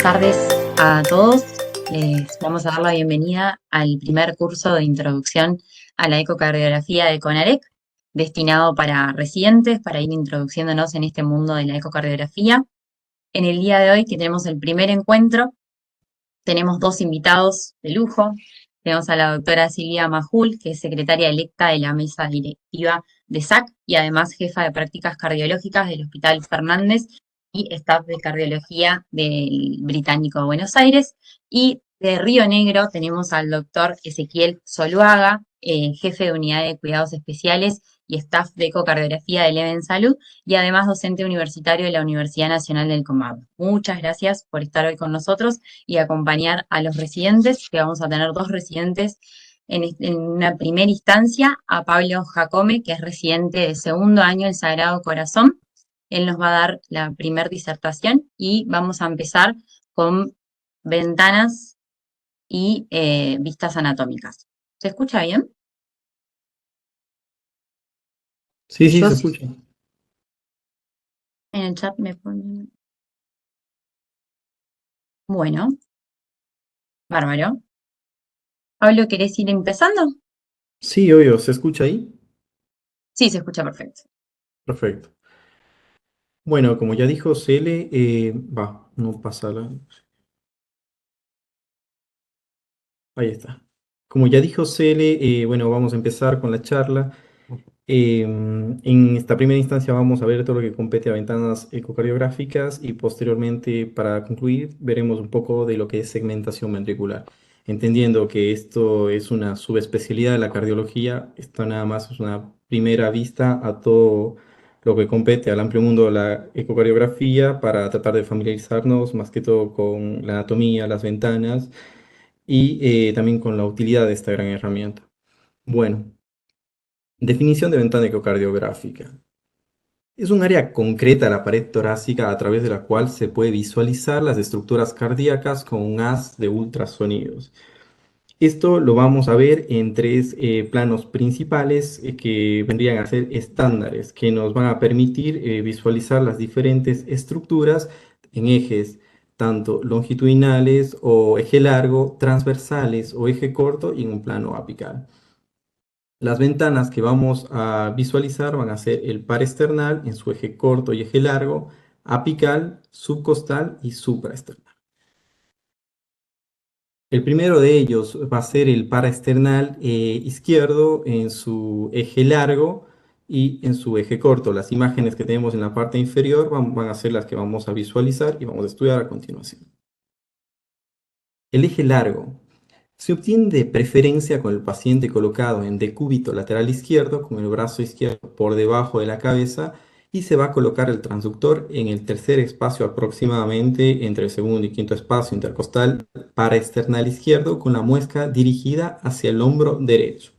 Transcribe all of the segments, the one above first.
tardes a todos. Les vamos a dar la bienvenida al primer curso de introducción a la ecocardiografía de CONAREC, destinado para residentes, para ir introduciéndonos en este mundo de la ecocardiografía. En el día de hoy, que tenemos el primer encuentro, tenemos dos invitados de lujo. Tenemos a la doctora Silvia Majul, que es secretaria electa de la mesa directiva de SAC y además jefa de prácticas cardiológicas del Hospital Fernández y staff de cardiología del Británico de Buenos Aires. Y de Río Negro tenemos al doctor Ezequiel Zuluaga, jefe de unidad de cuidados especiales y staff de ecocardiografía del EVEN Salud y además docente universitario de la Universidad Nacional del Comahue. Muchas gracias por estar hoy con nosotros y acompañar a los residentes, que vamos a tener dos residentes en una primera instancia, a Pablo Jacome, que es residente de segundo año del Sagrado Corazón. Él nos va a dar la primera disertación y vamos a empezar con ventanas y vistas anatómicas. ¿Se escucha bien? Sí, sí, Yo se sí, escucha. en el chat me ponen... Bueno, bárbaro. Pablo, ¿querés ir empezando? Sí, obvio, ¿se escucha ahí? Sí, se escucha perfecto. Perfecto. Bueno, como ya dijo Cele, no pasa la... Ahí está. Como ya dijo Cele, bueno, vamos a empezar con la charla. En esta primera instancia vamos a ver todo lo que compete a ventanas ecocardiográficas y posteriormente, para concluir, veremos un poco de lo que es segmentación ventricular. Entendiendo que esto es una subespecialidad de la cardiología, esto nada más es una primera vista a todo lo que compete al amplio mundo de la ecocardiografía para tratar de familiarizarnos más que todo con la anatomía, las ventanas y también con la utilidad de esta gran herramienta. Bueno. Definición de ventana ecocardiográfica. Es un área concreta de la pared torácica a través de la cual se puede visualizar las estructuras cardíacas con un haz de ultrasonidos. Esto lo vamos a ver en tres planos principales que vendrían a ser estándares, que nos van a permitir visualizar las diferentes estructuras en ejes tanto longitudinales o eje largo, transversales o eje corto y en un plano apical. Las ventanas que vamos a visualizar van a ser el paresternal en su eje corto y eje largo, apical, subcostal y supraesternal. El primero de ellos va a ser el paraesternal izquierdo en su eje largo y en su eje corto. Las imágenes que tenemos en la parte inferior van a ser las que vamos a visualizar y vamos a estudiar a continuación. El eje largo se obtiene de preferencia con el paciente colocado en decúbito lateral izquierdo, con el brazo izquierdo por debajo de la cabeza, y se va a colocar el transductor en el tercer espacio aproximadamente entre el segundo y quinto espacio intercostal paraesternal izquierdo, con la muesca dirigida hacia el hombro derecho.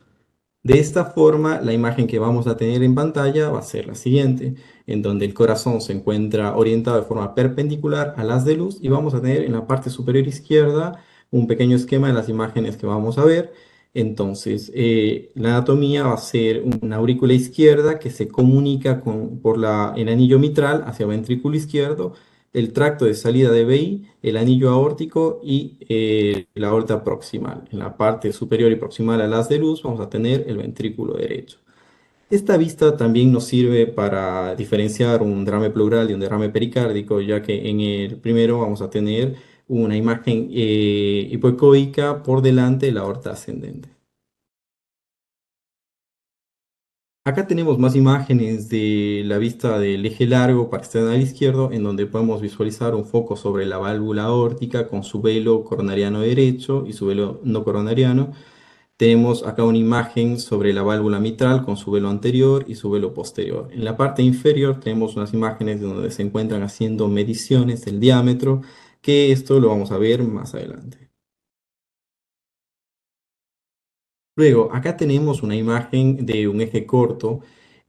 De esta forma, la imagen que vamos a tener en pantalla va a ser la siguiente, en donde el corazón se encuentra orientado de forma perpendicular al haz de luz y vamos a tener en la parte superior izquierda un pequeño esquema de las imágenes que vamos a ver. Entonces, la anatomía va a ser una aurícula izquierda que se comunica por el anillo mitral hacia el ventrículo izquierdo, el tracto de salida de VI, el anillo aórtico y la aorta proximal. En la parte superior y proximal al haz de luz vamos a tener el ventrículo derecho. Esta vista también nos sirve para diferenciar un derrame pleural de un derrame pericárdico, ya que en el primero vamos a tener una imagen hipoecoica por delante de la aorta ascendente. Acá tenemos más imágenes de la vista del eje largo paresternal izquierdo, en donde podemos visualizar un foco sobre la válvula aórtica con su velo coronariano derecho y su velo no coronariano. Tenemos acá una imagen sobre la válvula mitral con su velo anterior y su velo posterior. En la parte inferior tenemos unas imágenes donde se encuentran haciendo mediciones del diámetro, que esto lo vamos a ver más adelante. Luego, acá tenemos una imagen de un eje corto.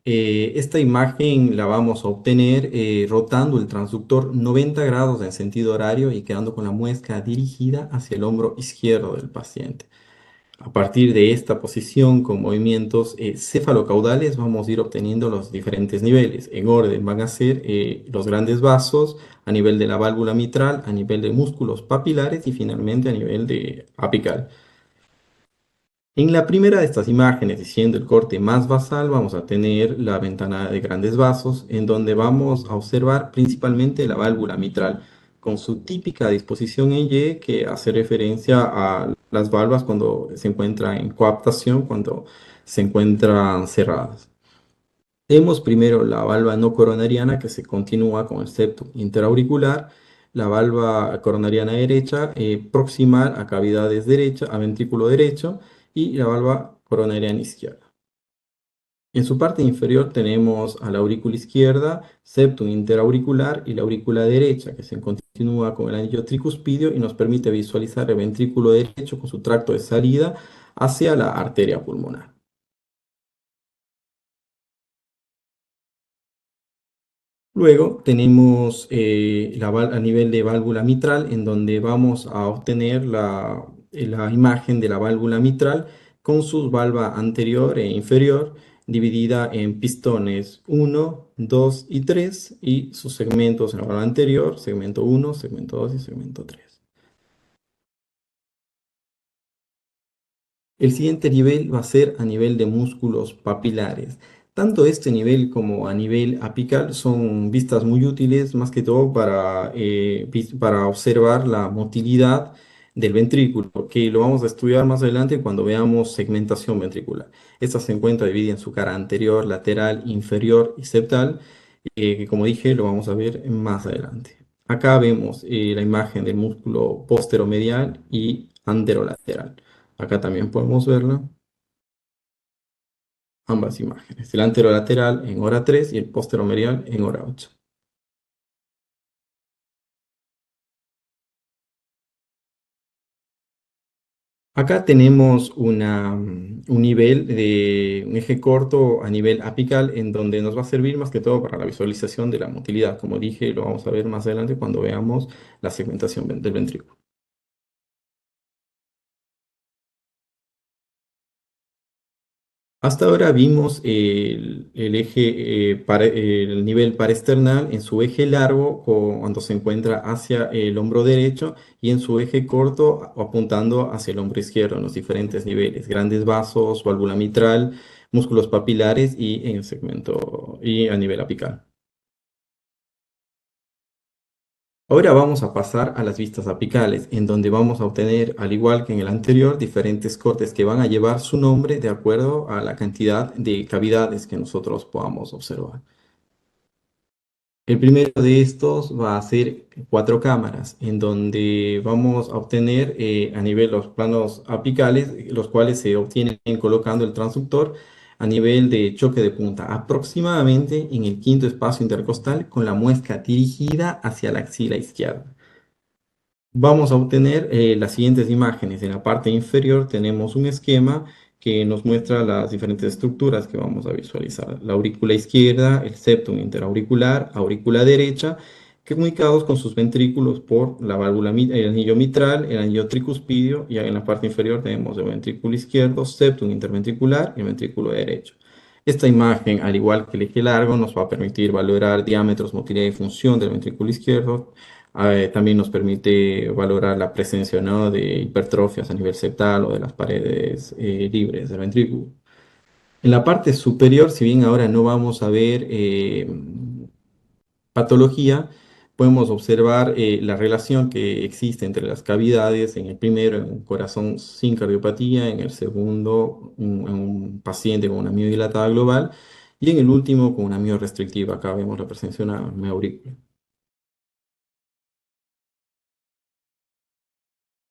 Esta imagen la vamos a obtener rotando el transductor 90 grados en sentido horario y quedando con la muesca dirigida hacia el hombro izquierdo del paciente. A partir de esta posición con movimientos cefalocaudales vamos a ir obteniendo los diferentes niveles. En orden van a ser los grandes vasos a nivel de la válvula mitral, a nivel de músculos papilares y finalmente a nivel de apical. En la primera de estas imágenes, siendo el corte más basal, vamos a tener la ventana de grandes vasos, en donde vamos a observar principalmente la válvula mitral, con su típica disposición en Y, que hace referencia a las válvulas cuando se encuentran en coaptación, cuando se encuentran cerradas. Tenemos primero la valva no coronariana que se continúa con el septum interauricular, la valva coronariana derecha proximal a cavidades derecha, a ventrículo derecho y la valva coronariana izquierda. En su parte inferior tenemos a la aurícula izquierda, septum interauricular y la aurícula derecha que se continúa con el anillo tricuspidio y nos permite visualizar el ventrículo derecho con su tracto de salida hacia la arteria pulmonar. Luego tenemos a nivel de válvula mitral, en donde vamos a obtener la imagen de la válvula mitral con su valva anterior e inferior, dividida en pistones 1, 2 y 3, y sus segmentos en la valva anterior, segmento 1, segmento 2 y segmento 3. El siguiente nivel va a ser a nivel de músculos papilares. Tanto este nivel como a nivel apical son vistas muy útiles, más que todo para observar la motilidad del ventrículo, que lo vamos a estudiar más adelante cuando veamos segmentación ventricular. Esta se encuentra dividida en su cara anterior, lateral, inferior y septal, que como dije lo vamos a ver más adelante. Acá vemos la imagen del músculo posteromedial y anterolateral. Acá también podemos verla, ambas imágenes, el anterolateral en hora 3 y el posteromedial en hora 8. Acá tenemos un nivel de un eje corto a nivel apical en donde nos va a servir más que todo para la visualización de la motilidad. Como dije, lo vamos a ver más adelante cuando veamos la segmentación del ventrículo. Hasta ahora vimos el eje, el nivel paresternal en su eje largo cuando se encuentra hacia el hombro derecho y en su eje corto apuntando hacia el hombro izquierdo en los diferentes niveles, grandes vasos, válvula mitral, músculos papilares y en el segmento y a nivel apical. Ahora vamos a pasar a las vistas apicales, en donde vamos a obtener, al igual que en el anterior, diferentes cortes que van a llevar su nombre de acuerdo a la cantidad de cavidades que nosotros podamos observar. El primero de estos va a ser cuatro cámaras, en donde vamos a obtener a nivel los planos apicales, los cuales se obtienen colocando el transductor a nivel de choque de punta, aproximadamente en el quinto espacio intercostal, con la muesca dirigida hacia la axila izquierda. Vamos a obtener las siguientes imágenes. En la parte inferior tenemos un esquema que nos muestra las diferentes estructuras que vamos a visualizar. La aurícula izquierda, el septum interauricular, aurícula derecha, que comunicados con sus ventrículos por la válvula, el anillo mitral, el anillo tricuspidio, y en la parte inferior tenemos el ventrículo izquierdo, septum interventricular y el ventrículo derecho. Esta imagen, al igual que el eje largo, nos va a permitir valorar diámetros, motilidad y función del ventrículo izquierdo. También nos permite valorar la presencia o no de hipertrofias a nivel septal o de las paredes libres del ventrículo. En la parte superior, si bien ahora no vamos a ver patología, podemos observar la relación que existe entre las cavidades. En el primero, en un corazón sin cardiopatía; en el segundo, en un paciente con una miodilatada global; y en el último, con una miorestrictiva. Acá vemos la presencia de una miaurícula.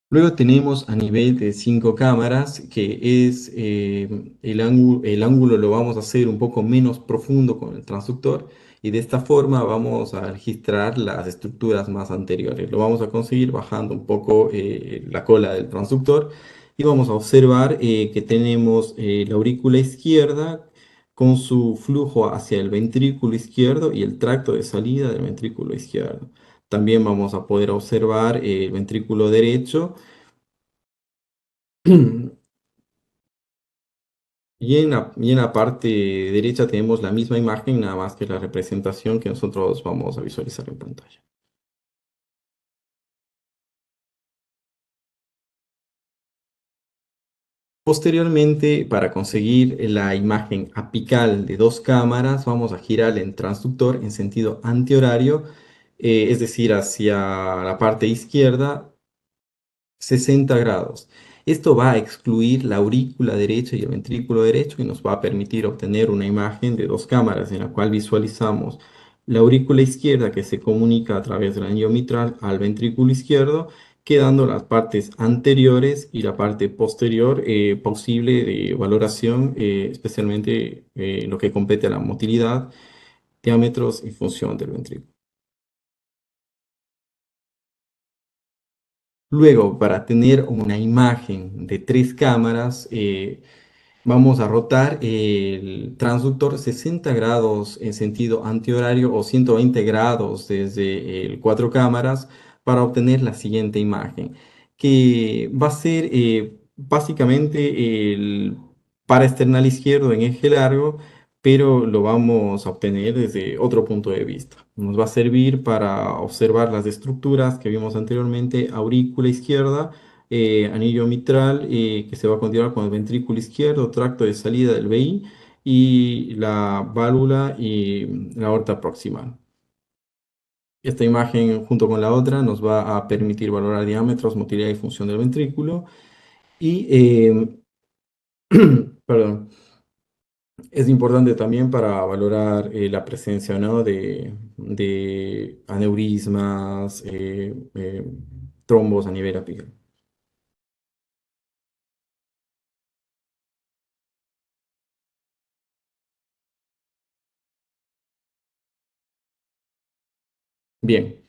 Luego tenemos a nivel de cinco cámaras, que es el ángulo lo vamos a hacer un poco menos profundo con el transductor, y de esta forma vamos a registrar las estructuras más anteriores. Lo vamos a conseguir bajando un poco la cola del transductor y vamos a observar que tenemos la aurícula izquierda con su flujo hacia el ventrículo izquierdo y el tracto de salida del ventrículo izquierdo. También vamos a poder observar el ventrículo derecho Y en la parte derecha tenemos la misma imagen, nada más que la representación que nosotros vamos a visualizar en pantalla. Posteriormente, para conseguir la imagen apical de dos cámaras, vamos a girar el transductor en sentido antihorario, es decir, hacia la parte izquierda 60 grados. Esto va a excluir la aurícula derecha y el ventrículo derecho y nos va a permitir obtener una imagen de dos cámaras en la cual visualizamos la aurícula izquierda que se comunica a través del anillo mitral al ventrículo izquierdo, quedando las partes anteriores y la parte posterior posible de valoración, especialmente lo que compete a la motilidad, diámetros y función del ventrículo. Luego, para tener una imagen de tres cámaras, vamos a rotar el transductor 60 grados en sentido antihorario o 120 grados desde el cuatro cámaras para obtener la siguiente imagen, que va a ser básicamente el paraesternal izquierdo en eje largo, pero lo vamos a obtener desde otro punto de vista. Nos va a servir para observar las estructuras que vimos anteriormente, aurícula izquierda, anillo mitral, que se va a continuar con el ventrículo izquierdo, tracto de salida del VI y la válvula y la aorta proximal. Esta imagen junto con la otra nos va a permitir valorar diámetros, motilidad y función del ventrículo y, perdón, es importante también para valorar la presencia o no de aneurismas, trombos a nivel apical. Bien.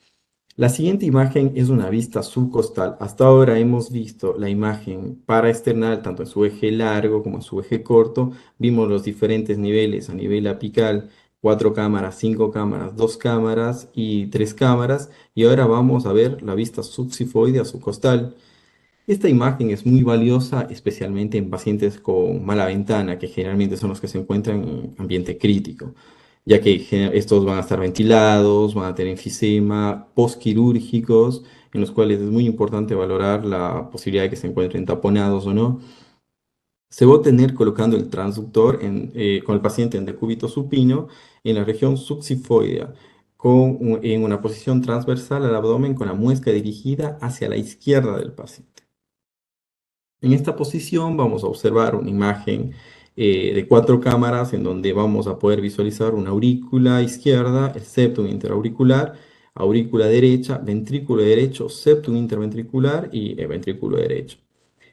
La siguiente imagen es una vista subcostal. Hasta ahora hemos visto la imagen paraesternal tanto en su eje largo como en su eje corto. Vimos los diferentes niveles a nivel apical, cuatro cámaras, cinco cámaras, dos cámaras y tres cámaras. Y ahora vamos a ver la vista subsifoidea subcostal. Esta imagen es muy valiosa, especialmente en pacientes con mala ventana, que generalmente son los que se encuentran en ambiente crítico, ya que estos van a estar ventilados, van a tener enfisema postquirúrgicos, en los cuales es muy importante valorar la posibilidad de que se encuentren taponados o no. Se va a obtener colocando el transductor con el paciente en decúbito supino en la región subsifoidea, en una posición transversal al abdomen con la muesca dirigida hacia la izquierda del paciente. En esta posición vamos a observar una imagen de cuatro cámaras en donde vamos a poder visualizar una aurícula izquierda, el septum interauricular, aurícula derecha, ventrículo derecho, septum interventricular y ventrículo derecho.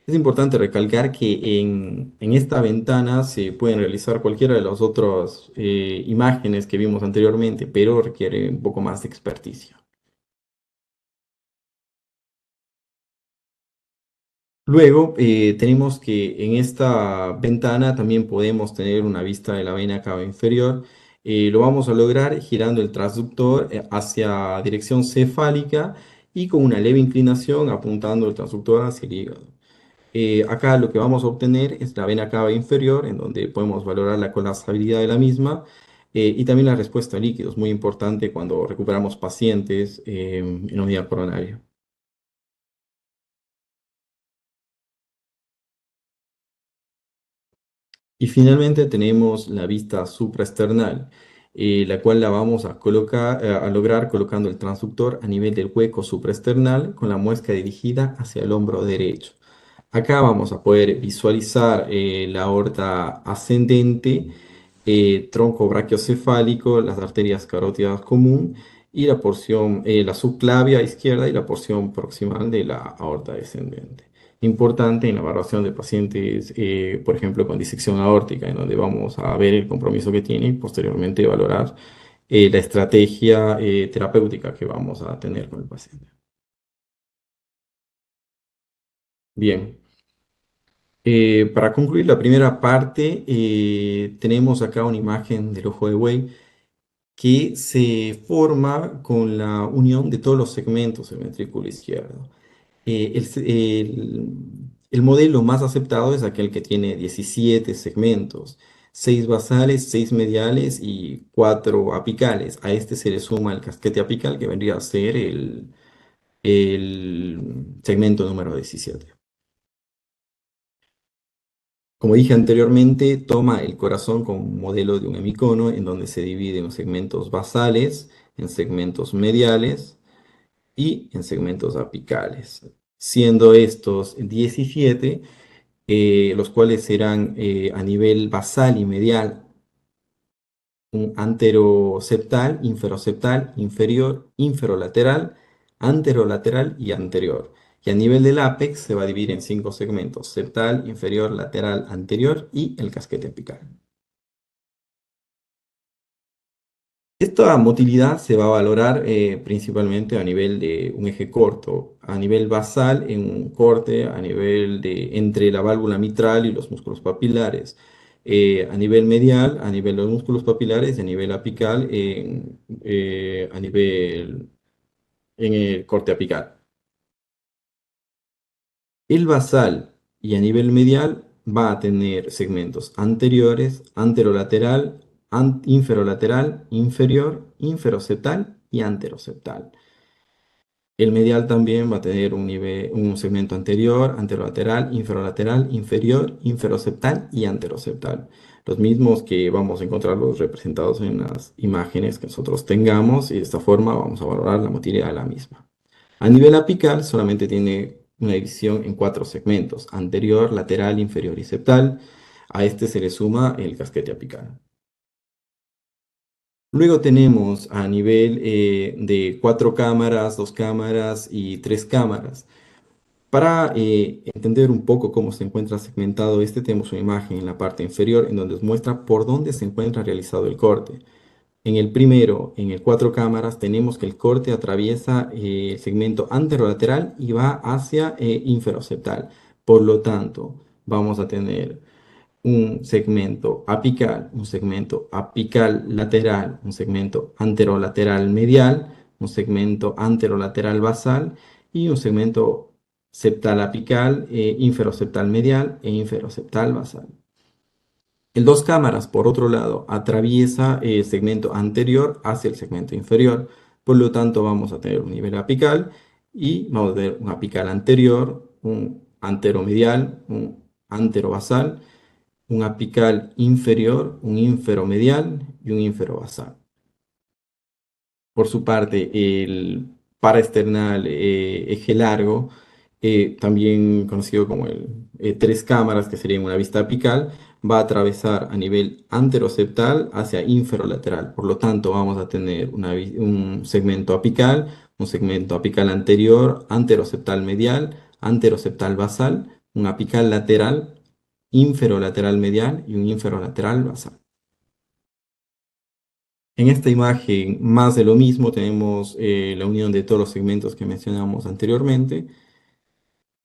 Es importante recalcar que en esta ventana se pueden realizar cualquiera de las otras imágenes que vimos anteriormente, pero requiere un poco más de experticia. Luego tenemos que en esta ventana también podemos tener una vista de la vena cava inferior. Lo vamos a lograr girando el transductor hacia dirección cefálica y con una leve inclinación apuntando el transductor hacia el hígado. Acá lo que vamos a obtener es la vena cava inferior, en donde podemos valorar la colapsabilidad de la misma y también la respuesta a líquidos, muy importante cuando recuperamos pacientes en unidad coronaria. Y finalmente tenemos la vista supraesternal, la cual la vamos a colocar, a lograr colocando el transductor a nivel del hueco supraesternal con la muesca dirigida hacia el hombro derecho. Acá vamos a poder visualizar la aorta ascendente, tronco brachiocefálico, las arterias carótidas común y la porción, la subclavia izquierda y la porción proximal de la aorta descendente. Importante en la evaluación de pacientes, por ejemplo, con disección aórtica, en donde vamos a ver el compromiso que tiene y posteriormente valorar la estrategia terapéutica que vamos a tener con el paciente. Bien. Para concluir la primera parte, tenemos acá una imagen del ojo de buey que se forma con la unión de todos los segmentos del ventrículo izquierdo. El El modelo más aceptado es aquel que tiene 17 segmentos, 6 basales, 6 mediales y 4 apicales. A este se le suma el casquete apical, que vendría a ser el segmento número 17. Como dije anteriormente, toma el corazón como modelo de un hemicono, en donde se divide en segmentos basales, en segmentos mediales y en segmentos apicales, siendo estos 17, los cuales serán a nivel basal y medial, un anteroseptal, inferoseptal, inferior, inferolateral, anterolateral y anterior. Y a nivel del ápex se va a dividir en 5 segmentos: septal, inferior, lateral, anterior y el casquete apical. Esta motilidad se va a valorar principalmente a nivel de un eje corto, a nivel basal en un corte, a nivel de entre la válvula mitral y los músculos papilares, a nivel medial, a nivel de los músculos papilares y a nivel apical a nivel en el corte apical. El basal y a nivel medial va a tener segmentos anteriores, anterolateral, inferolateral, inferior, inferoseptal y anteroseptal. El medial también va a tener un segmento anterior, anterolateral, inferolateral, inferior, inferoseptal y anteroseptal. Los mismos que vamos a encontrarlos representados en las imágenes que nosotros tengamos, y de esta forma vamos a valorar la motilidad de la misma. A nivel apical solamente tiene una división en 4 segmentos: anterior, lateral, inferior y septal. A este se le suma el casquete apical. Luego tenemos a nivel de 4 cámaras, 2 cámaras y 3 cámaras. Para entender un poco cómo se encuentra segmentado este, tenemos una imagen en la parte inferior en donde nos muestra por dónde se encuentra realizado el corte. En el primero, en el 4 cámaras, tenemos que el corte atraviesa el segmento anterolateral y va hacia inferoseptal. Por lo tanto, vamos a tener un segmento apical lateral, un segmento anterolateral medial, un segmento anterolateral basal y un segmento septal apical, inferoseptal medial e inferoseptal basal. El 2 cámaras, por otro lado, atraviesa el segmento anterior hacia el segmento inferior. Por lo tanto, vamos a tener un nivel apical y vamos a tener un apical anterior, un anteromedial, un anterobasal, un apical inferior, un inferomedial y un inferobasal. Por su parte, el paraesternal eje largo, también conocido como el 3 cámaras, que sería una vista apical, va a atravesar a nivel anteroseptal hacia inferolateral. Por lo tanto, vamos a tener un segmento apical anterior, anteroseptal medial, anteroseptal basal, un apical lateral, inferolateral medial y un inferolateral basal. En esta imagen, más de lo mismo, tenemos la unión de todos los segmentos que mencionamos anteriormente.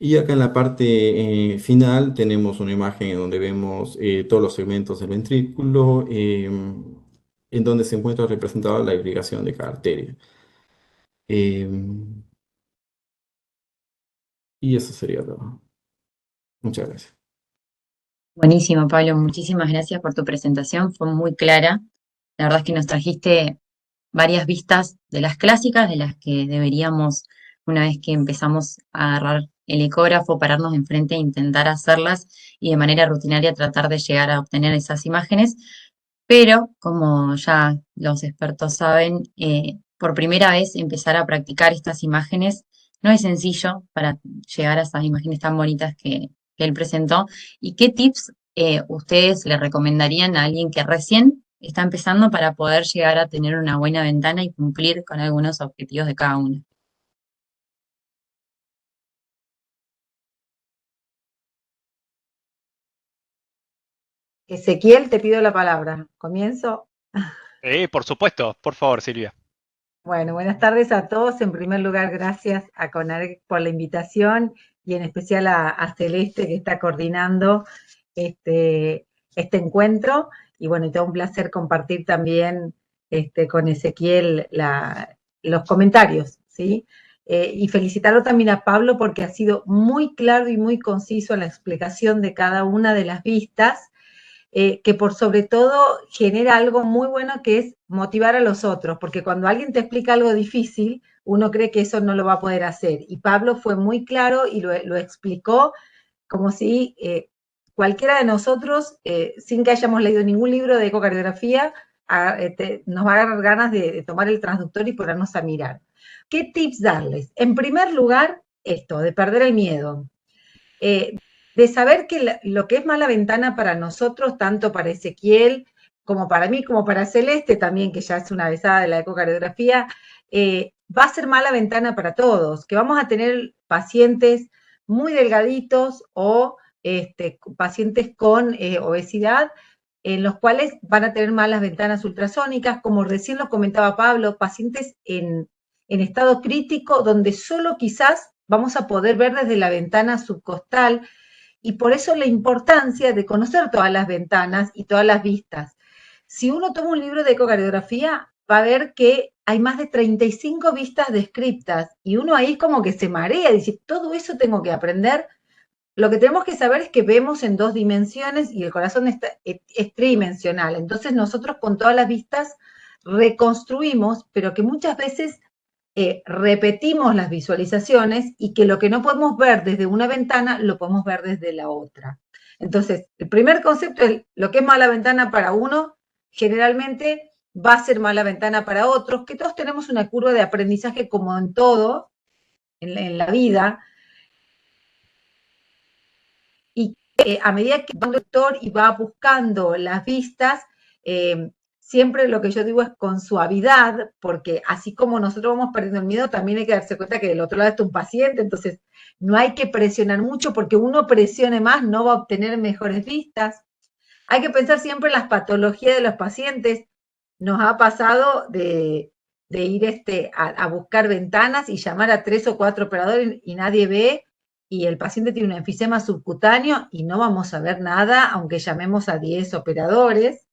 Y acá en la parte final tenemos una imagen en donde vemos todos los segmentos del ventrículo, en donde se encuentra representada la irrigación de cada arteria. Em, y eso sería todo. Muchas gracias. Buenísimo, Pablo. Muchísimas gracias por tu presentación. Fue muy clara. La verdad es que nos trajiste varias vistas de las clásicas, de las que deberíamos, una vez que empezamos a agarrar el ecógrafo, pararnos enfrente e intentar hacerlas y de manera rutinaria tratar de llegar a obtener esas imágenes. Pero, como ya los expertos saben, por primera vez empezar a practicar estas imágenes no es sencillo para llegar a esas imágenes tan bonitas que él presentó. ¿Y qué tips ustedes le recomendarían a alguien que recién está empezando para poder llegar a tener una buena ventana y cumplir con algunos objetivos de cada uno? Ezequiel, te pido la palabra. ¿Comienzo? Por supuesto, por favor, Silvia. Bueno, buenas tardes a todos. En primer lugar, gracias a CONAREC por la invitación y en especial a Celeste, que está coordinando este encuentro. Y bueno, y todo un placer compartir también con Ezequiel los comentarios, ¿sí? y felicitarlo también a Pablo porque ha sido muy claro y muy conciso en la explicación de cada una de las vistas, que por sobre todo genera algo muy bueno que es motivar a los otros, porque cuando alguien te explica algo difícil, uno cree que eso no lo va a poder hacer. Y Pablo fue muy claro y lo explicó como si cualquiera de nosotros, sin que hayamos leído ningún libro de ecocardiografía, nos va a dar ganas de tomar el transductor y ponernos a mirar. ¿Qué tips darles? En primer lugar, esto, de perder el miedo. De saber que lo que es mala ventana para nosotros, tanto para Ezequiel como para mí, como para Celeste también, que ya es una besada de la ecocardiografía, va a ser mala ventana para todos, que vamos a tener pacientes muy delgaditos o pacientes con obesidad, en los cuales van a tener malas ventanas ultrasónicas, como recién lo comentaba Pablo, pacientes en estado crítico, donde solo quizás vamos a poder ver desde la ventana subcostal, y por eso la importancia de conocer todas las ventanas y todas las vistas. Si uno toma un libro de ecocardiografía, va a ver que hay más de 35 vistas descriptas, y uno ahí como que se marea, dice, todo eso tengo que aprender. Lo que tenemos que saber es que vemos en 2 dimensiones y el corazón es tridimensional. Entonces nosotros con todas las vistas reconstruimos, pero que muchas veces repetimos las visualizaciones y que lo que no podemos ver desde una ventana lo podemos ver desde la otra. Entonces, el primer concepto es lo que es mala ventana para uno, generalmente va a ser mala ventana para otros, que todos tenemos una curva de aprendizaje como en todo, en la vida, y a medida que va el doctor y va buscando las vistas, siempre lo que yo digo es con suavidad, porque así como nosotros vamos perdiendo el miedo, también hay que darse cuenta que del otro lado está un paciente, entonces no hay que presionar mucho, porque uno presione más no va a obtener mejores vistas. Hay que pensar siempre en las patologías de los pacientes. Nos ha pasado de ir a buscar ventanas y llamar a 3 o 4 operadores y nadie ve, y el paciente tiene un enfisema subcutáneo y no vamos a ver nada, aunque llamemos a 10 operadores.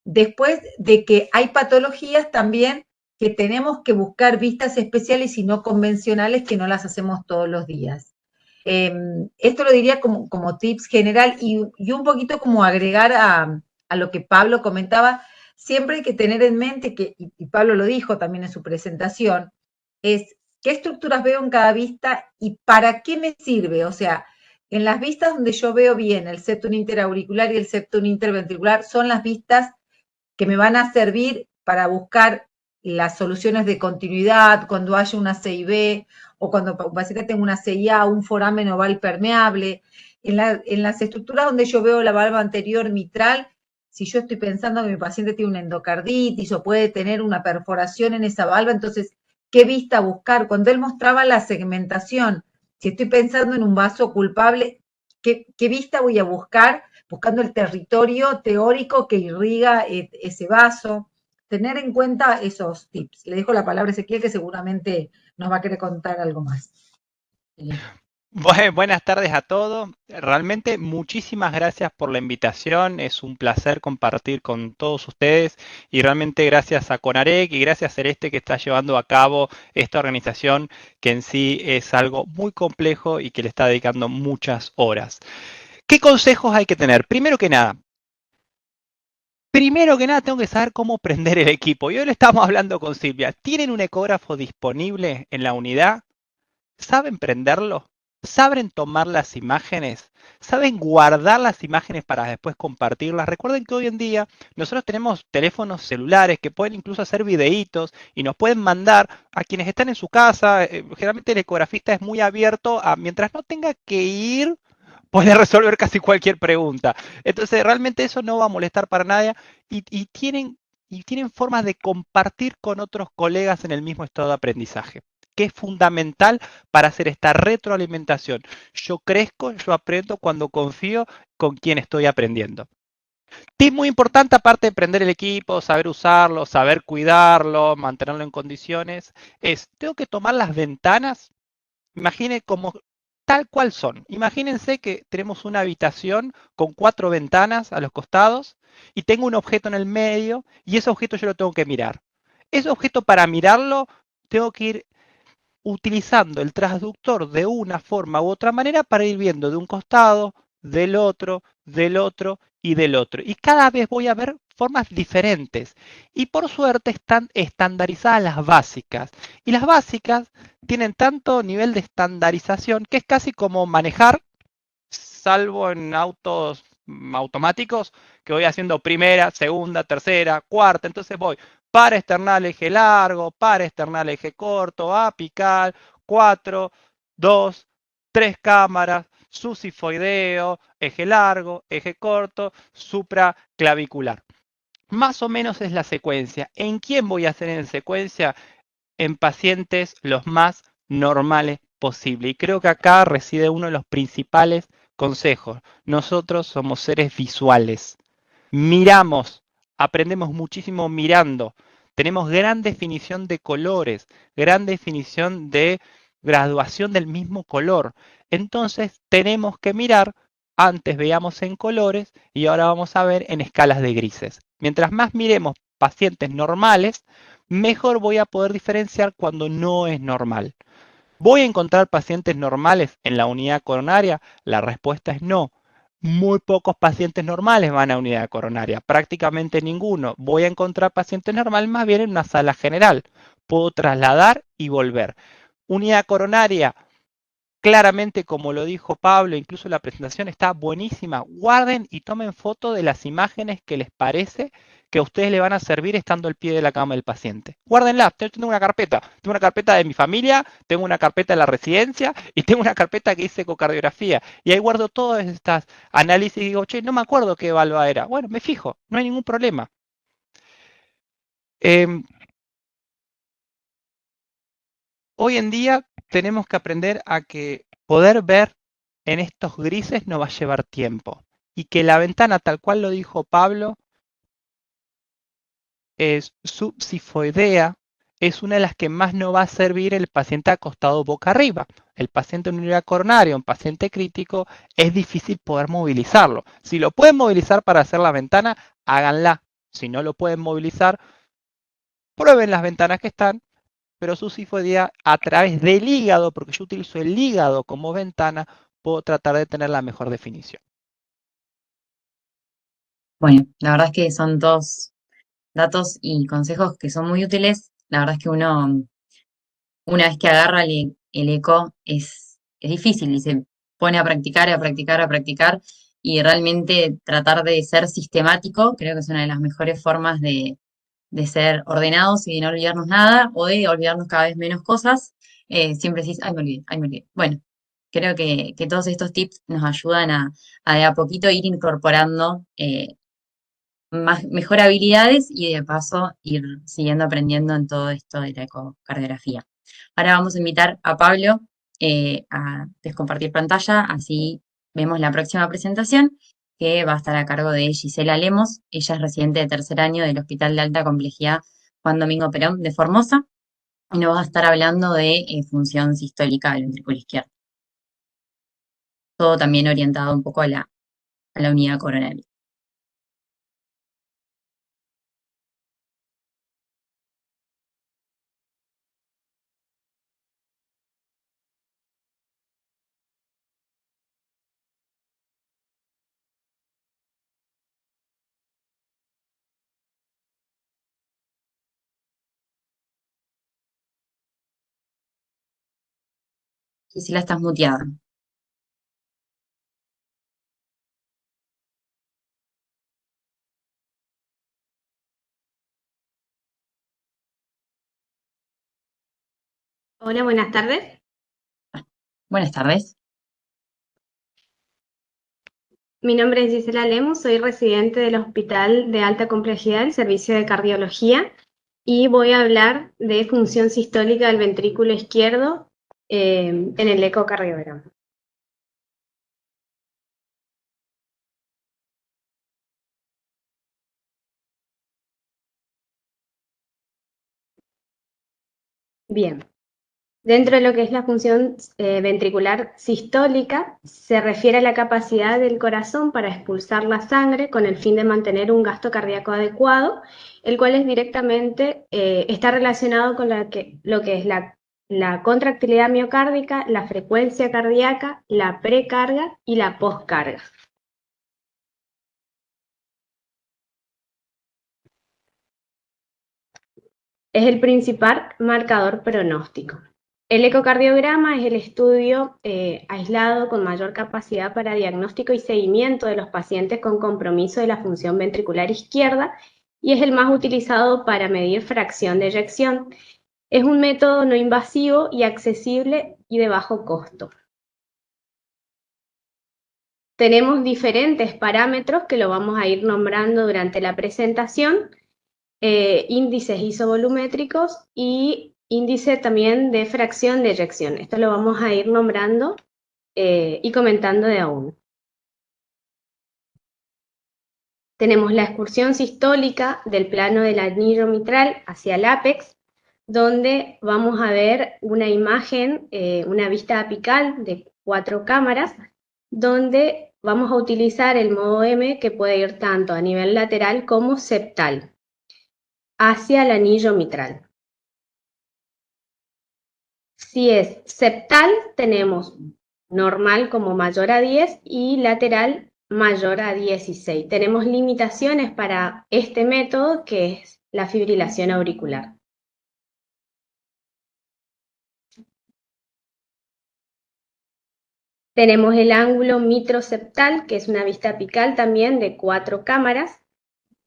Después de que hay patologías también que tenemos que buscar vistas especiales y no convencionales, que no las hacemos todos los días. Esto lo diría como tips general y un poquito como agregar a lo que Pablo comentaba. Siempre hay que tener en mente que, y Pablo lo dijo también en su presentación, es qué estructuras veo en cada vista y para qué me sirve. O sea, en las vistas donde yo veo bien el septum interauricular y el septum interventricular son las vistas que me van a servir para buscar las soluciones de continuidad, cuando haya una CIB o cuando un paciente tenga una CIA, un foramen oval permeable. En las estructuras donde yo veo la valva anterior mitral, si yo estoy pensando que mi paciente tiene una endocarditis o puede tener una perforación en esa valva, entonces, ¿qué vista buscar? Cuando él mostraba la segmentación, si estoy pensando en un vaso culpable, ¿qué vista voy a buscar? Buscando el territorio teórico que irriga ese vaso. Tener en cuenta esos tips. Le dejo la palabra a Ezequiel, que seguramente nos va a querer contar algo más. Buenas tardes a todos. Realmente muchísimas gracias por la invitación. Es un placer compartir con todos ustedes y realmente gracias a CONAREC y gracias a Celeste que está llevando a cabo esta organización, que en sí es algo muy complejo y que le está dedicando muchas horas. ¿Qué consejos hay que tener? Primero que nada tengo que saber cómo prender el equipo. Y hoy lo estamos hablando con Silvia. ¿Tienen un ecógrafo disponible en la unidad? ¿Saben prenderlo? ¿Saben tomar las imágenes? ¿Saben guardar las imágenes para después compartirlas? Recuerden que hoy en día nosotros tenemos teléfonos celulares que pueden incluso hacer videitos y nos pueden mandar a quienes están en su casa. Generalmente el ecografista es muy abierto a, mientras no tenga que ir, puede resolver casi cualquier pregunta. Entonces realmente eso no va a molestar para nadie y tienen formas de compartir con otros colegas en el mismo estado de aprendizaje, que es fundamental para hacer esta retroalimentación. Yo crezco, yo aprendo cuando confío con quien estoy aprendiendo. Es muy importante, aparte de prender el equipo, saber usarlo, saber cuidarlo, mantenerlo en condiciones, tengo que tomar las ventanas. Imaginen como tal cual son. Imagínense que tenemos una habitación con 4 ventanas a los costados y tengo un objeto en el medio y ese objeto yo lo tengo que mirar. Ese objeto, para mirarlo tengo que ir utilizando el transductor de una forma u otra manera para ir viendo de un costado, del otro y del otro. Y cada vez voy a ver formas diferentes. Y por suerte están estandarizadas las básicas. Y las básicas tienen tanto nivel de estandarización que es casi como manejar, salvo en autos automáticos, que voy haciendo primera, segunda, tercera, cuarta. Entonces voy par external eje largo, par external eje corto, apical, 4, 2, 3 cámaras, susifoideo, eje largo, eje corto, supraclavicular. Más o menos es la secuencia. ¿En quién voy a hacer en secuencia? En pacientes los más normales posible. Y creo que acá reside uno de los principales consejos. Nosotros somos seres visuales. Miramos, aprendemos muchísimo mirando. Tenemos gran definición de colores, gran definición de graduación del mismo color. Entonces tenemos que mirar, antes veíamos en colores y ahora vamos a ver en escalas de grises. Mientras más miremos pacientes normales, mejor voy a poder diferenciar cuando no es normal. ¿Voy a encontrar pacientes normales en la unidad coronaria? La respuesta es no. Muy pocos pacientes normales van a unidad coronaria, prácticamente ninguno. Voy a encontrar pacientes normales más bien en una sala general. Puedo trasladar y volver. Unidad coronaria, claramente como lo dijo Pablo, incluso la presentación está buenísima. Guarden y tomen foto de las imágenes que les parece que a ustedes le van a servir estando al pie de la cama del paciente. Guárdenla, yo tengo una carpeta de mi familia, tengo una carpeta de la residencia y tengo una carpeta que dice ecocardiografía. Y ahí guardo todas estas análisis y digo, che, no me acuerdo qué evalúa era. Bueno, me fijo, no hay ningún problema. Hoy en día tenemos que aprender a que poder ver en estos grises nos va a llevar tiempo y que la ventana, tal cual lo dijo Pablo, es subsifoidea, es una de las que más nos va a servir el paciente acostado boca arriba. El paciente en unidad coronaria, un paciente crítico, es difícil poder movilizarlo. Si lo pueden movilizar para hacer la ventana, háganla. Si no lo pueden movilizar, prueben las ventanas que están, pero subsifoidea a través del hígado, porque yo utilizo el hígado como ventana, puedo tratar de tener la mejor definición. Bueno, la verdad es que son todos datos y consejos que son muy útiles. La verdad es que uno, una vez que agarra el eco, es difícil y se pone a practicar, a practicar, a practicar. Y realmente tratar de ser sistemático, creo que es una de las mejores formas de ser ordenados y de no olvidarnos nada, o de olvidarnos cada vez menos cosas. Siempre decís, ay, me olvidé, ay, me olvidé. Bueno, creo que todos estos tips nos ayudan a de a poquito ir incorporando mejor habilidades y de paso ir siguiendo aprendiendo en todo esto de la ecocardiografía. Ahora vamos a invitar a Pablo a descompartir pantalla, así vemos la próxima presentación, que va a estar a cargo de Gisela Lemos. Ella es residente de tercer año del Hospital de Alta Complejidad Juan Domingo Perón de Formosa y nos va a estar hablando de función sistólica del ventrículo izquierdo. Todo también orientado un poco a la unidad coronaria. Gisela, estás muteada. Hola, buenas tardes. Buenas tardes. Mi nombre es Gisela Lemos, soy residente del Hospital de Alta Complejidad del Servicio de Cardiología y voy a hablar de función sistólica del ventrículo izquierdo en el ecocardiograma. Bien. Dentro de lo que es la función ventricular sistólica, se refiere a la capacidad del corazón para expulsar la sangre con el fin de mantener un gasto cardíaco adecuado, el cual es directamente está relacionado con lo que es la la contractilidad miocárdica, la frecuencia cardíaca, la precarga y la poscarga. Es el principal marcador pronóstico. El ecocardiograma es el estudio aislado con mayor capacidad para diagnóstico y seguimiento de los pacientes con compromiso de la función ventricular izquierda y es el más utilizado para medir fracción de eyección. Es un método no invasivo y accesible y de bajo costo. Tenemos diferentes parámetros que lo vamos a ir nombrando durante la presentación, índices isovolumétricos y índice también de fracción de eyección. Esto lo vamos a ir nombrando y comentando de a uno. Tenemos la excursión sistólica del plano del anillo mitral hacia el ápex, donde vamos a ver una imagen, una vista apical de 4 cámaras, donde vamos a utilizar el modo M que puede ir tanto a nivel lateral como septal, hacia el anillo mitral. Si es septal, tenemos normal como mayor a 10 y lateral mayor a 16. Tenemos limitaciones para este método que es la fibrilación auricular. Tenemos el ángulo mitroseptal, que es una vista apical también de 4 cámaras,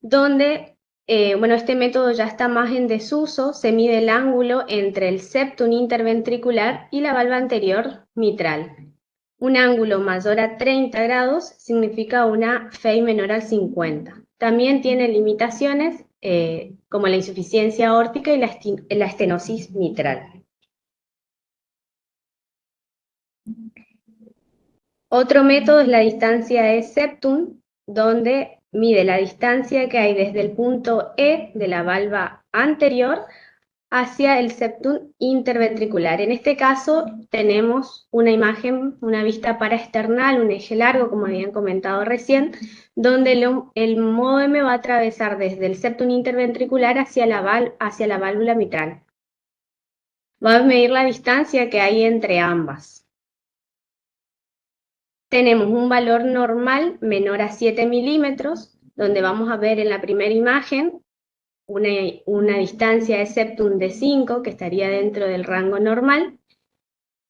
donde, este método ya está más en desuso, se mide el ángulo entre el septum interventricular y la valva anterior mitral. Un ángulo mayor a 30 grados significa una FEI menor al 50. También tiene limitaciones como la insuficiencia aórtica y la estenosis mitral. Otro método es la distancia de septum, donde mide la distancia que hay desde el punto E de la valva anterior hacia el septum interventricular. En este caso tenemos una imagen, una vista paraesternal, un eje largo, como habían comentado recién, donde el modo M va a atravesar desde el septum interventricular hacia la válvula mitral. Va a medir la distancia que hay entre ambas. Tenemos un valor normal menor a 7 milímetros, donde vamos a ver en la primera imagen una distancia de septum de 5, que estaría dentro del rango normal,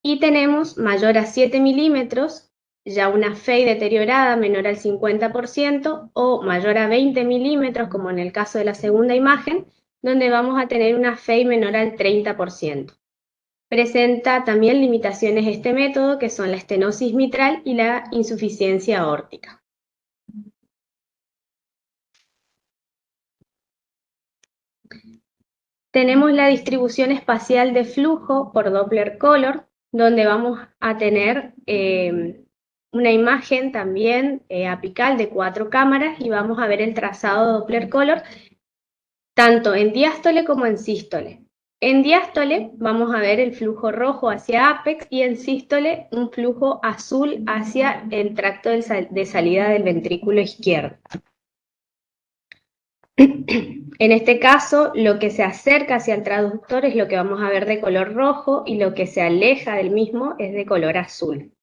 y tenemos mayor a 7 milímetros, ya una FEI deteriorada menor al 50%, o mayor a 20 milímetros, como en el caso de la segunda imagen, donde vamos a tener una FEI menor al 30%. Presenta también limitaciones este método, que son la estenosis mitral y la insuficiencia aórtica. Tenemos la distribución espacial de flujo por Doppler Color, donde vamos a tener una imagen también apical de 4 cámaras y vamos a ver el trazado Doppler Color tanto en diástole como en sístole. En diástole vamos a ver el flujo rojo hacia ápex y en sístole un flujo azul hacia el tracto de salida del ventrículo izquierdo. En este caso, lo que se acerca hacia el traductor es lo que vamos a ver de color rojo y lo que se aleja del mismo es de color azul.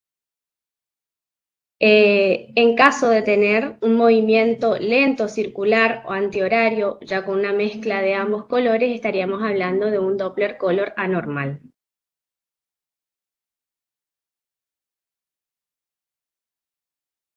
En caso de tener un movimiento lento, circular o antihorario, ya con una mezcla de ambos colores, estaríamos hablando de un Doppler Color anormal.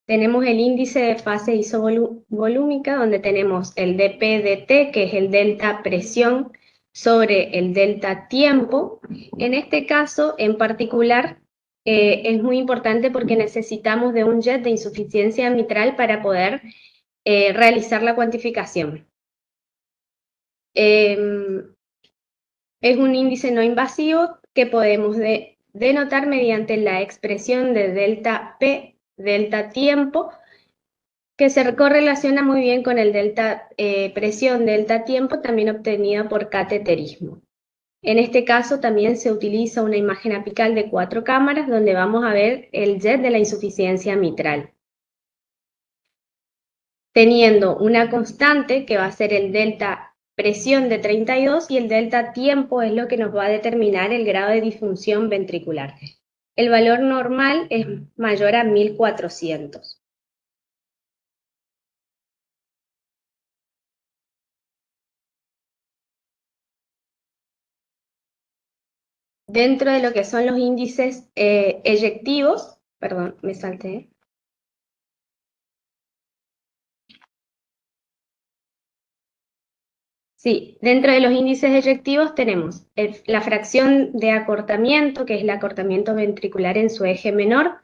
Tenemos el índice de fase isovolúmica, donde tenemos el dP/dt, que es el delta presión sobre el delta tiempo. En este caso, en particular, es muy importante porque necesitamos de un jet de insuficiencia mitral para poder realizar la cuantificación. Es un índice no invasivo que podemos denotar mediante la expresión de delta P, delta tiempo, que se correlaciona muy bien con el delta presión, delta tiempo, también obtenida por cateterismo. En este caso también se utiliza una imagen apical de 4 cámaras donde vamos a ver el jet de la insuficiencia mitral. Teniendo una constante que va a ser el delta presión de 32 y el delta tiempo es lo que nos va a determinar el grado de disfunción ventricular. El valor normal es mayor a 1400. Dentro de lo que son los índices eyectivos, perdón, me salté. Sí, dentro de los índices eyectivos tenemos la fracción de acortamiento, que es el acortamiento ventricular en su eje menor.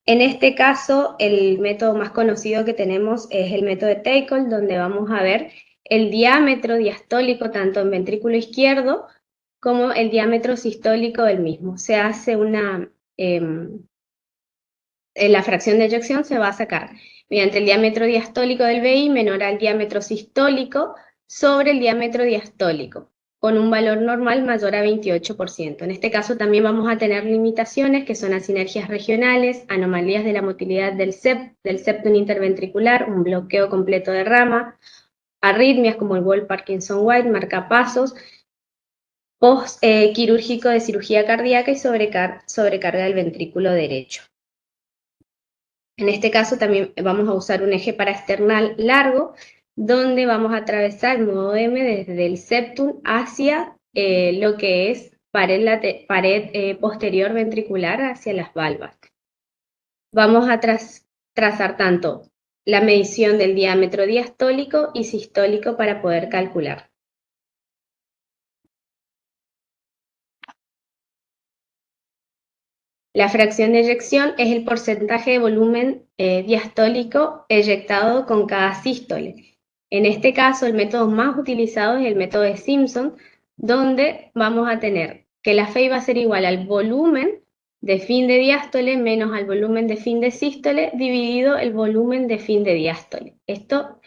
En este caso, el método más conocido que tenemos es el método de Teicol, donde vamos a ver el diámetro diastólico tanto en ventrículo izquierdo como el diámetro sistólico del mismo. Se hace la fracción de eyección se va a sacar mediante el diámetro diastólico del VI menor al diámetro sistólico sobre el diámetro diastólico, con un valor normal mayor a 28%. En este caso también vamos a tener limitaciones que son asinergias regionales, anomalías de la motilidad del septum interventricular, un bloqueo completo de rama, arritmias como el Wall-Parkinson-White, marcapasos, post-quirúrgico de cirugía cardíaca y sobrecarga del ventrículo derecho. En este caso también vamos a usar un eje paraesternal largo, donde vamos a atravesar el modo M desde el septum hacia lo que es pared posterior ventricular hacia las valvas. Vamos a trazar tanto la medición del diámetro diastólico y sistólico para poder calcular. La fracción de eyección es el porcentaje de volumen diastólico eyectado con cada sístole. En este caso, el método más utilizado es el método de Simpson, donde vamos a tener que la FEI va a ser igual al volumen de fin de diástole menos al volumen de fin de sístole dividido el volumen de fin de diástole. Esto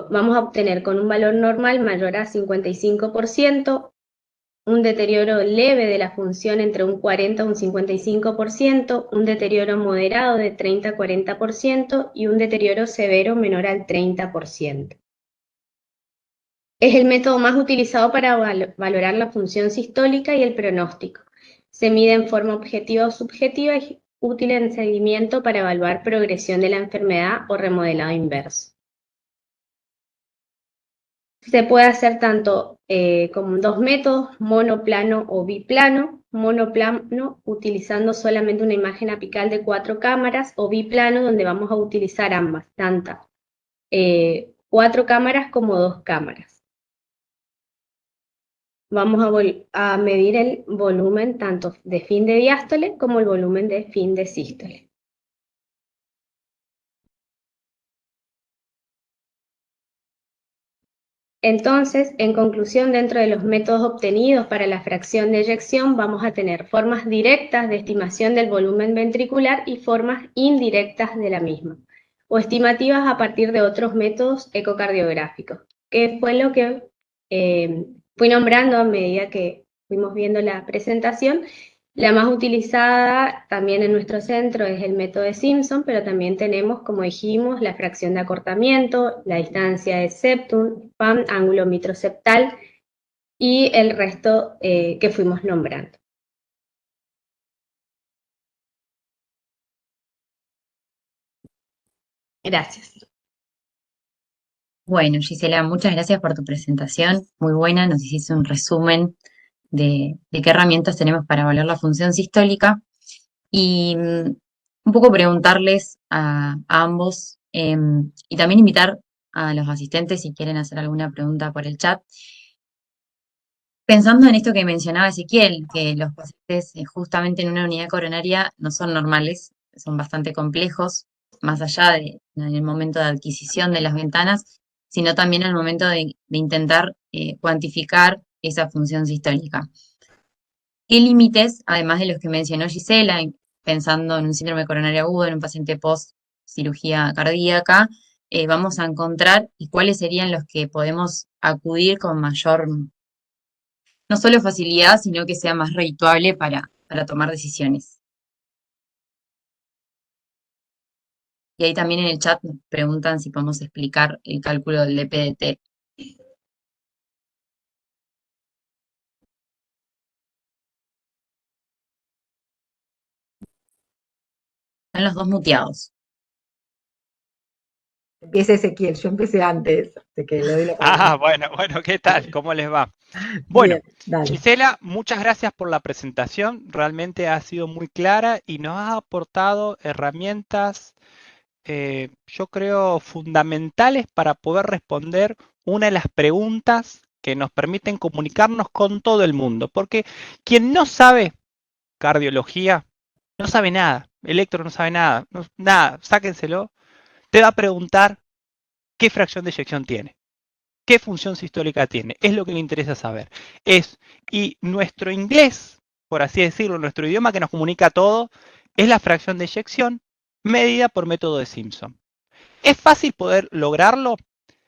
vamos a obtener con un valor normal mayor a 55%, un deterioro leve de la función entre un 40 y un 55%, un deterioro moderado de 30 a 40% y un deterioro severo menor al 30%. Es el método más utilizado para valorar la función sistólica y el pronóstico. Se mide en forma objetiva o subjetiva y es útil en seguimiento para evaluar progresión de la enfermedad o remodelado inverso. Se puede hacer tanto con dos métodos, monoplano o biplano. Monoplano utilizando solamente una imagen apical de 4 cámaras o biplano donde vamos a utilizar ambas, tanto 4 cámaras como 2 cámaras. Vamos a medir el volumen tanto de fin de diástole como el volumen de fin de sístole. Entonces, en conclusión, dentro de los métodos obtenidos para la fracción de eyección, vamos a tener formas directas de estimación del volumen ventricular y formas indirectas de la misma, o estimativas a partir de otros métodos ecocardiográficos, que fue lo que fui nombrando a medida que fuimos viendo la presentación. La más utilizada también en nuestro centro es el método de Simpson, pero también tenemos, como dijimos, la fracción de acortamiento, la distancia de septum, PAM, ángulo mitroseptal y el resto que fuimos nombrando. Gracias. Bueno, Gisela, muchas gracias por tu presentación, muy buena, nos hiciste un resumen de qué herramientas tenemos para evaluar la función sistólica y un poco preguntarles a ambos y también invitar a los asistentes si quieren hacer alguna pregunta por el chat. Pensando en esto que mencionaba Ezequiel, que los pacientes justamente en una unidad coronaria no son normales, son bastante complejos, más allá de en el momento de adquisición de las ventanas, sino también al momento de intentar cuantificar esa función sistólica. ¿Qué límites, además de los que mencionó Gisela, pensando en un síndrome coronario agudo, en un paciente post cirugía cardíaca, vamos a encontrar y cuáles serían los que podemos acudir con mayor, no solo facilidad, sino que sea más redituable para tomar decisiones? Y ahí también en el chat nos preguntan si podemos explicar el cálculo del DPDT. Están los dos muteados. Empieza Ezequiel, yo empecé antes, así que le doy la palabra. Bueno, ¿qué tal? ¿Cómo les va? Bueno, Bien, dale. Gisela, muchas gracias por la presentación. Realmente ha sido muy clara y nos ha aportado herramientas, yo creo, fundamentales para poder responder una de las preguntas que nos permiten comunicarnos con todo el mundo. Porque quien no sabe cardiología, no sabe nada. Electro no sabe nada. Nada, sáquenselo. Te va a preguntar qué fracción de eyección tiene. ¿Qué función sistólica tiene? Es lo que le interesa saber. Y nuestro inglés, por así decirlo, nuestro idioma que nos comunica todo, es la fracción de eyección medida por método de Simpson. ¿Es fácil poder lograrlo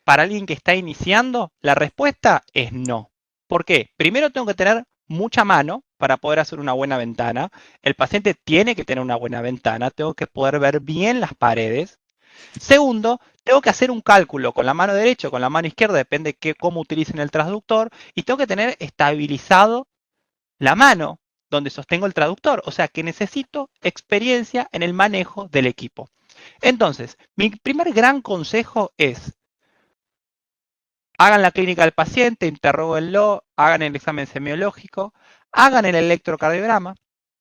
para alguien que está iniciando? La respuesta es no. ¿Por qué? Primero tengo que tener mucha mano para poder hacer una buena ventana. El paciente tiene que tener una buena ventana. Tengo que poder ver bien las paredes. Segundo, tengo que hacer un cálculo con la mano derecha o con la mano izquierda, depende de cómo utilicen el traductor, y tengo que tener estabilizado la mano donde sostengo el traductor. O sea que necesito experiencia en el manejo del equipo. Entonces, mi primer gran consejo es: hagan la clínica del paciente, interróguenlo, hagan el examen semiológico, hagan el electrocardiograma.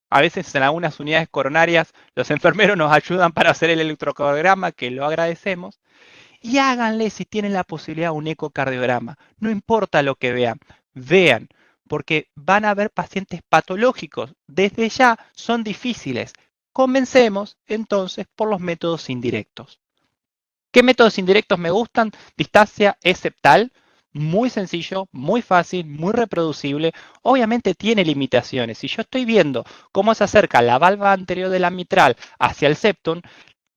A veces en algunas unidades coronarias los enfermeros nos ayudan para hacer el electrocardiograma, que lo agradecemos. Y háganle, si tienen la posibilidad, un ecocardiograma. No importa lo que vean, porque van a ver pacientes patológicos. Desde ya son difíciles. Comencemos entonces por los métodos indirectos. ¿Qué métodos indirectos me gustan? Distancia septal, muy sencillo, muy fácil, muy reproducible. Obviamente tiene limitaciones. Si yo estoy viendo cómo se acerca la valva anterior de la mitral hacia el septum,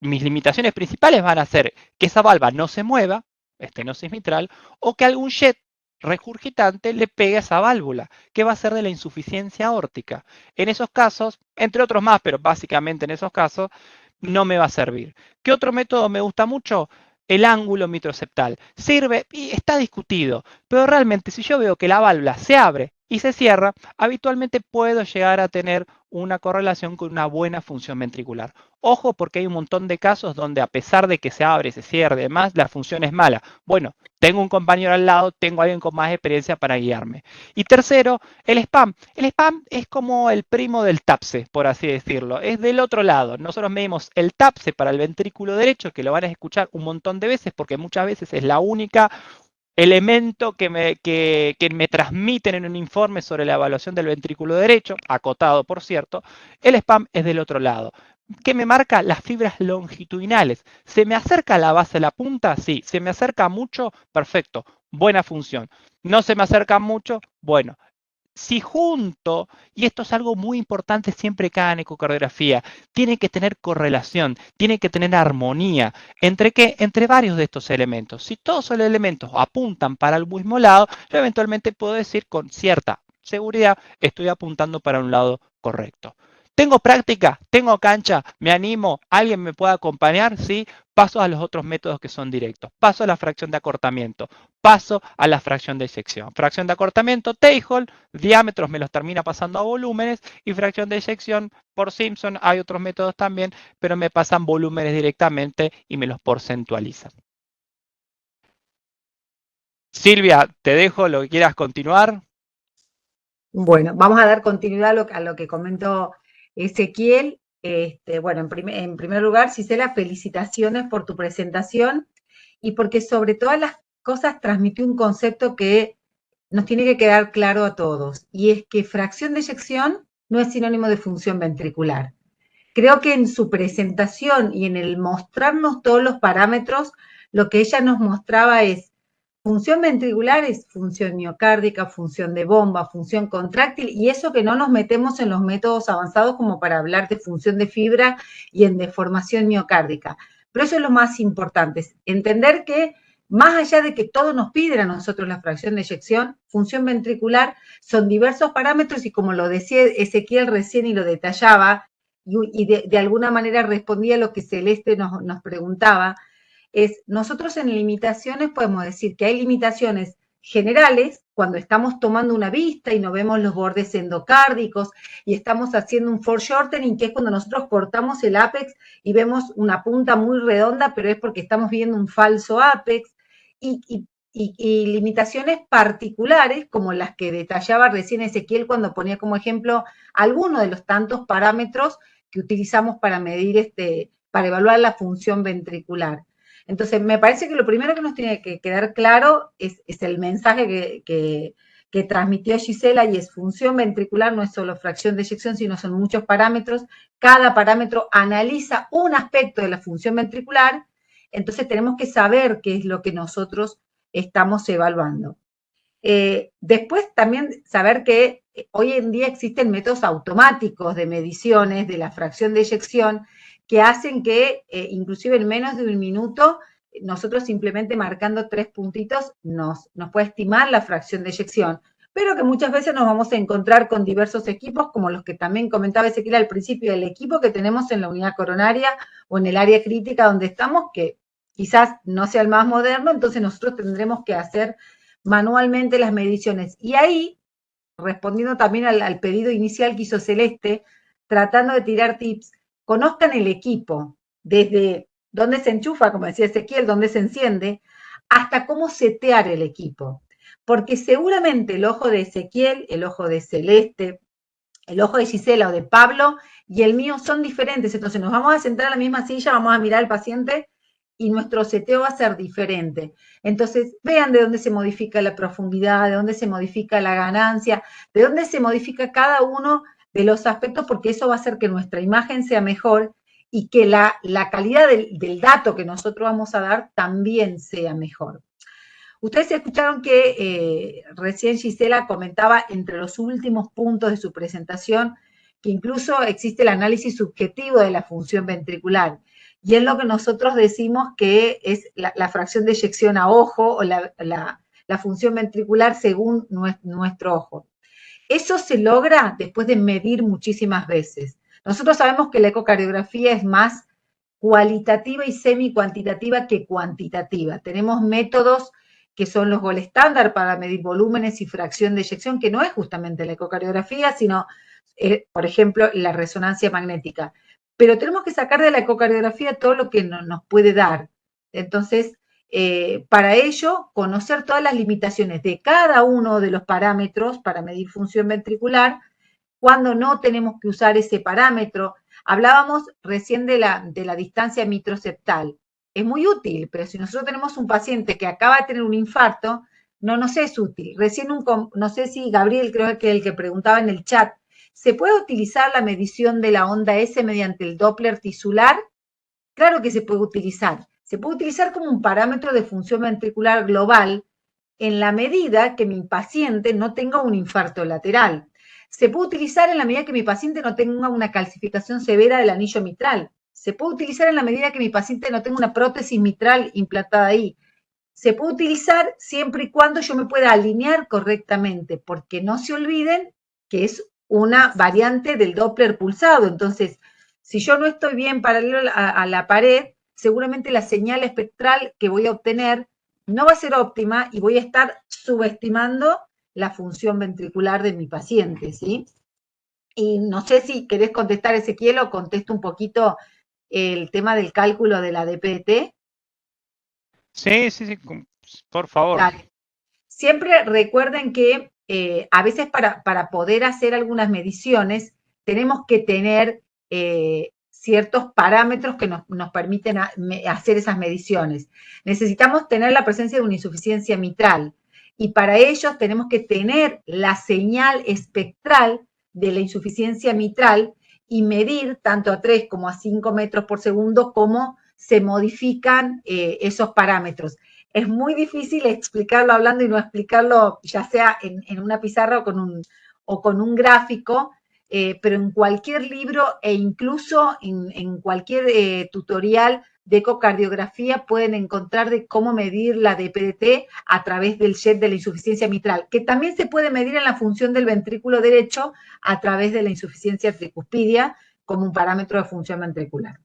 mis limitaciones principales van a ser que esa valva no se mueva, estenosis mitral, o que algún jet regurgitante le pegue a esa válvula, que va a ser de la insuficiencia aórtica. En esos casos, entre otros más, pero básicamente en esos casos, no me va a servir. ¿Qué otro método me gusta mucho? El ángulo mitroseptal. Sirve y está discutido, pero realmente si yo veo que la válvula se abre y se cierra, habitualmente puedo llegar a tener una correlación con una buena función ventricular. Ojo, porque hay un montón de casos donde a pesar de que se abre, se cierra y demás, la función es mala. Bueno, tengo un compañero al lado, tengo a alguien con más experiencia para guiarme. Y tercero, el spam. El spam es como el primo del TAPSE, por así decirlo. Es del otro lado. Nosotros medimos el TAPSE para el ventrículo derecho, que lo van a escuchar un montón de veces, porque muchas veces es la única elemento que me transmiten en un informe sobre la evaluación del ventrículo derecho, acotado por cierto. El spam es del otro lado. ¿Qué me marca? Las fibras longitudinales. ¿Se me acerca a la base de la punta? Sí. ¿Se me acerca mucho? Perfecto. Buena función. ¿No se me acerca mucho? Bueno. Si junto, y esto es algo muy importante siempre que hagan ecocardiografía, tiene que tener correlación, tiene que tener armonía. ¿Entre qué? Entre varios de estos elementos. Si todos los elementos apuntan para el mismo lado, yo eventualmente puedo decir con cierta seguridad, estoy apuntando para un lado correcto. ¿Tengo práctica? ¿Tengo cancha? ¿Me animo? ¿Alguien me puede acompañar? Sí. Paso a los otros métodos que son directos. Paso a la fracción de acortamiento. Paso a la fracción de eyección. Fracción de acortamiento, Tail, diámetros me los termina pasando a volúmenes, y fracción de eyección por Simpson, hay otros métodos también, pero me pasan volúmenes directamente y me los porcentualizan. Silvia, te dejo lo que quieras continuar. Bueno, vamos a dar continuidad a lo que comentó Ezequiel. Bueno, en primer lugar, Gisela, felicitaciones por tu presentación y porque sobre todas las cosas transmitió un concepto que nos tiene que quedar claro a todos, y es que fracción de eyección no es sinónimo de función ventricular. Creo que en su presentación y en el mostrarnos todos los parámetros, lo que ella nos mostraba es función ventricular, es función miocárdica, función de bomba, función contráctil, y eso que no nos metemos en los métodos avanzados como para hablar de función de fibra y en deformación miocárdica. Pero eso es lo más importante, es entender que más allá de que todo nos piden a nosotros la fracción de eyección, función ventricular son diversos parámetros, y como lo decía Ezequiel recién y lo detallaba, y de alguna manera respondía a lo que Celeste nos preguntaba, nosotros en limitaciones podemos decir que hay limitaciones generales, cuando estamos tomando una vista y no vemos los bordes endocárdicos y estamos haciendo un foreshortening, que es cuando nosotros cortamos el ápex y vemos una punta muy redonda, pero es porque estamos viendo un falso ápex, y limitaciones particulares como las que detallaba recién Ezequiel cuando ponía como ejemplo algunos de los tantos parámetros que utilizamos para medir, para evaluar la función ventricular. Entonces, me parece que lo primero que nos tiene que quedar claro es el mensaje que transmitió Gisela, y es función ventricular, no es solo fracción de eyección, sino son muchos parámetros. Cada parámetro analiza un aspecto de la función ventricular, entonces tenemos que saber qué es lo que nosotros estamos evaluando. Después también saber que hoy en día existen métodos automáticos de mediciones de la fracción de eyección que hacen que inclusive en menos de un minuto nosotros simplemente marcando 3 puntitos nos puede estimar la fracción de eyección, pero que muchas veces nos vamos a encontrar con diversos equipos, como los que también comentaba Ezequiel al principio, el equipo que tenemos en la unidad coronaria o en el área crítica donde estamos, que quizás no sea el más moderno, entonces nosotros tendremos que hacer manualmente las mediciones. Y ahí, respondiendo también al pedido inicial que hizo Celeste, tratando de tirar tips, conozcan el equipo, desde dónde se enchufa, como decía Ezequiel, dónde se enciende, hasta cómo setear el equipo. Porque seguramente el ojo de Ezequiel, el ojo de Celeste, el ojo de Gisela o de Pablo y el mío son diferentes. Entonces nos vamos a sentar en la misma silla, vamos a mirar al paciente y nuestro seteo va a ser diferente. Entonces, vean de dónde se modifica la profundidad, de dónde se modifica la ganancia, de dónde se modifica cada uno de los aspectos, porque eso va a hacer que nuestra imagen sea mejor y que la calidad del dato que nosotros vamos a dar también sea mejor. Ustedes escucharon que recién Gisela comentaba entre los últimos puntos de su presentación que incluso existe el análisis subjetivo de la función ventricular. Y es lo que nosotros decimos que es la fracción de eyección a ojo o la función ventricular según nuestro ojo. Eso se logra después de medir muchísimas veces. Nosotros sabemos que la ecocardiografía es más cualitativa y semi-cuantitativa que cuantitativa. Tenemos métodos que son los gold estándar para medir volúmenes y fracción de eyección, que no es justamente la ecocardiografía, sino, por ejemplo, la resonancia magnética. Pero tenemos que sacar de la ecocardiografía todo lo que nos puede dar. Entonces, para ello, conocer todas las limitaciones de cada uno de los parámetros para medir función ventricular, cuando no tenemos que usar ese parámetro. Hablábamos recién de la distancia mitroseptal. Es muy útil, pero si nosotros tenemos un paciente que acaba de tener un infarto, no nos es útil. Recién no sé si Gabriel, creo que el que preguntaba en el chat, ¿se puede utilizar la medición de la onda S mediante el Doppler tisular? Claro que se puede utilizar. Se puede utilizar como un parámetro de función ventricular global en la medida que mi paciente no tenga un infarto lateral. Se puede utilizar en la medida que mi paciente no tenga una calcificación severa del anillo mitral. Se puede utilizar en la medida que mi paciente no tenga una prótesis mitral implantada ahí. Se puede utilizar siempre y cuando yo me pueda alinear correctamente, porque no se olviden que es una variante del Doppler pulsado. Entonces, si yo no estoy bien paralelo a la pared, seguramente la señal espectral que voy a obtener no va a ser óptima y voy a estar subestimando la función ventricular de mi paciente, ¿sí? Y no sé si querés contestar, Ezequiel, o contesto un poquito el tema del cálculo de la DPT. Sí, por favor. Dale. Siempre recuerden que a veces para poder hacer algunas mediciones tenemos que tener ciertos parámetros que nos permiten hacer esas mediciones. Necesitamos tener la presencia de una insuficiencia mitral y para ello tenemos que tener la señal espectral de la insuficiencia mitral y medir tanto a 3 como a 5 metros por segundo cómo se modifican esos parámetros. Es muy difícil explicarlo hablando y no explicarlo ya sea en una pizarra o con un gráfico, pero en cualquier libro e incluso en cualquier tutorial de ecocardiografía pueden encontrar de cómo medir la DPT a través del jet de la insuficiencia mitral, que también se puede medir en la función del ventrículo derecho a través de la insuficiencia tricuspidia como un parámetro de función ventricular.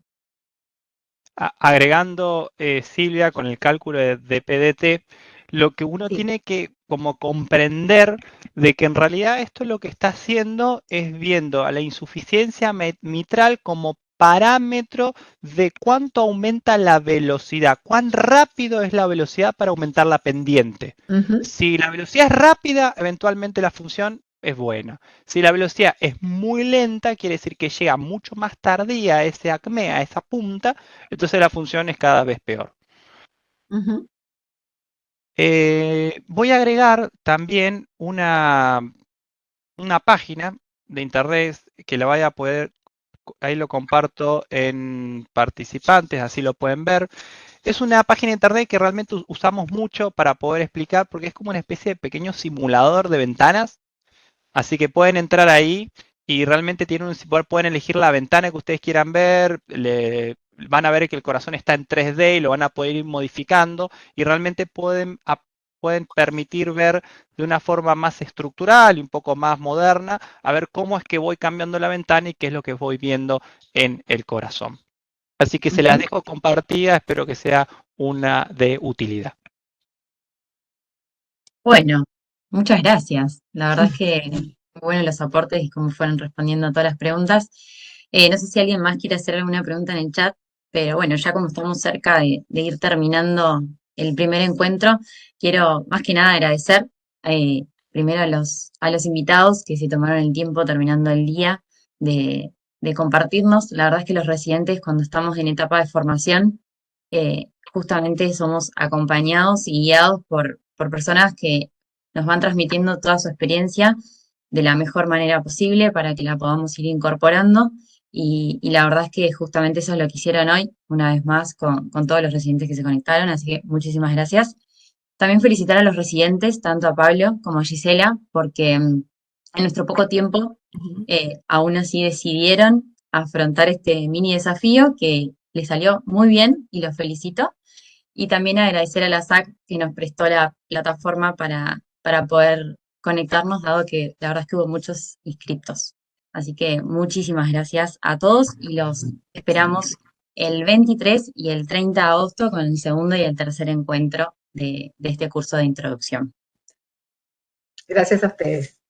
Agregando, Silvia, con el cálculo de PDT, lo que uno Sí. tiene que como comprender de que en realidad esto lo que está haciendo es viendo a la insuficiencia mitral como parámetro de cuánto aumenta la velocidad, cuán rápido es la velocidad para aumentar la pendiente. Si la velocidad es rápida, eventualmente la función es buena. Si la velocidad es muy lenta, quiere decir que llega mucho más tardía a ese acme, a esa punta, entonces la función es cada vez peor. Voy a agregar también una página de internet que la vaya a poder, ahí lo comparto en participantes, así lo pueden ver. Es una página de internet que realmente usamos mucho para poder explicar, porque es como una especie de pequeño simulador de ventanas. Así que pueden entrar ahí y realmente pueden elegir la ventana que ustedes quieran ver, van a ver que el corazón está en 3D y lo van a poder ir modificando y realmente pueden permitir ver de una forma más estructural y un poco más moderna, a ver cómo es que voy cambiando la ventana y qué es lo que voy viendo en el corazón. Así que se las dejo compartida, espero que sea una de utilidad. Bueno, muchas gracias. La verdad es que muy buenos los aportes y cómo fueron respondiendo a todas las preguntas. No sé si alguien más quiere hacer alguna pregunta en el chat, pero bueno, ya como estamos cerca de ir terminando el primer encuentro, quiero más que nada agradecer primero a los invitados que se tomaron el tiempo terminando el día de compartirnos. La verdad es que los residentes cuando estamos en etapa de formación, justamente somos acompañados y guiados por personas que nos van transmitiendo toda su experiencia de la mejor manera posible para que la podamos ir incorporando. Y la verdad es que justamente eso es lo que hicieron hoy, una vez más, con todos los residentes que se conectaron. Así que muchísimas gracias. También felicitar a los residentes, tanto a Pablo como a Gisela, porque en nuestro poco tiempo aún así decidieron afrontar este mini desafío que les salió muy bien y los felicito. Y también agradecer a la SAC que nos prestó la plataforma para poder conectarnos, dado que la verdad es que hubo muchos inscriptos. Así que muchísimas gracias a todos y los esperamos el 23 y el 30 de agosto con el segundo y el tercer encuentro de este curso de introducción. Gracias a ustedes.